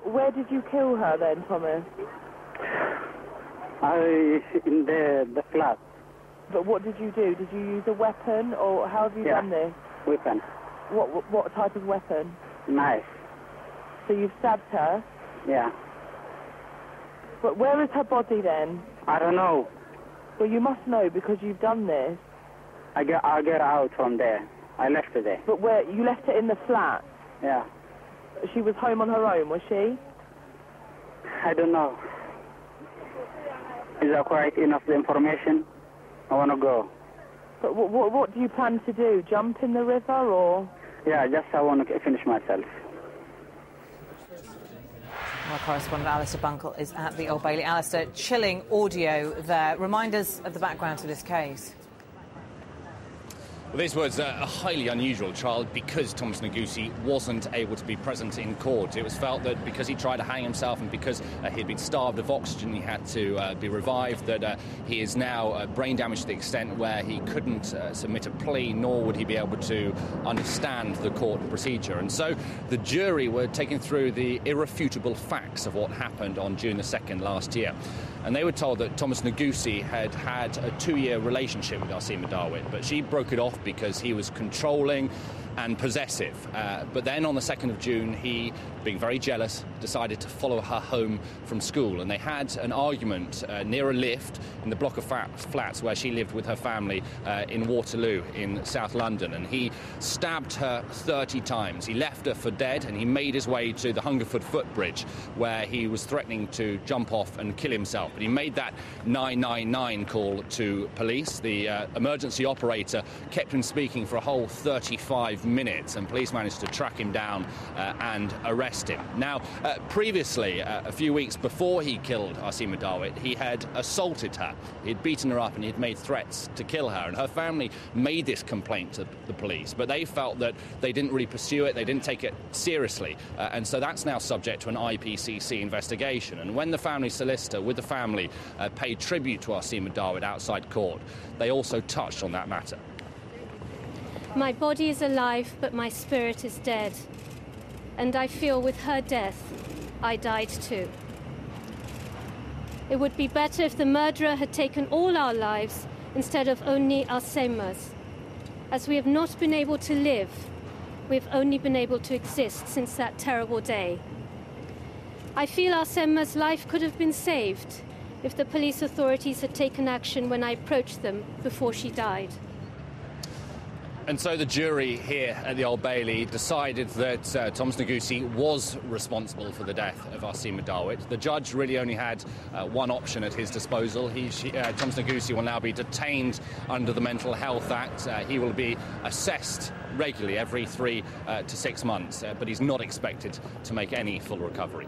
Where did you kill her then, Thomas? In the flat. But what did you do? Did you use a weapon, or how have you done this? Weapon. What type of weapon? Knife. So you've stabbed her? Yeah. But where is her body then? I don't know. Well, you must know because you've done this. I get out from there. I left her there. But where? You left her in the flat? Yeah. She was home on her own, was she? I don't know. Is that quite enough the information? I want to go. But what do you plan to do? Jump in the river, or? Yeah, just I want to finish myself. Our correspondent Alistair Bunkle is at the Old Bailey. Alistair, chilling audio there. Remind us of the background to this case. Well, this was a highly unusual trial because Thomas Negussi wasn't able to be present in court. It was felt that because he tried to hang himself and because he had been starved of oxygen, he had to be revived, that he is now brain damaged to the extent where he couldn't submit a plea, nor would he be able to understand the court procedure. And so the jury were taken through the irrefutable facts of what happened on June the 2nd last year. And they were told that Thomas Negussi had had a 2-year relationship with Arsima Darwin, but she broke it off because he was controlling and possessive. But then on the 2nd of June, he, being very jealous, decided to follow her home from school. And they had an argument near a lift in the block of flats where she lived with her family in Waterloo in South London. And he stabbed her 30 times. He left her for dead, and he made his way to the Hungerford footbridge where he was threatening to jump off and kill himself. But he made that 999 call to police. The emergency operator kept him speaking for a whole 35 minutes, and police managed to track him down and arrest him. Now, previously, a few weeks before he killed Arsima Darwin, he had assaulted her. He had beaten her up and he had made threats to kill her. And her family made this complaint to the police, but they felt that they didn't really pursue it, they didn't take it seriously. And so that's now subject to an IPCC investigation. And when the family solicitor, with the family, paid tribute to Arsima Darwin outside court, they also touched on that matter. My body is alive, but my spirit is dead. And I feel with her death, I died too. It would be better if the murderer had taken all our lives instead of only Arsema's. As we have not been able to live, we have only been able to exist since that terrible day. I feel Arsema's life could have been saved if the police authorities had taken action when I approached them before she died. And so the jury here at the Old Bailey decided that Thomas Negussi was responsible for the death of Arsima Darwin. The judge really only had one option at his disposal. Thomas Negussi will now be detained under the Mental Health Act. He will be assessed regularly every 3 to 6 months, but he's not expected to make any full recovery.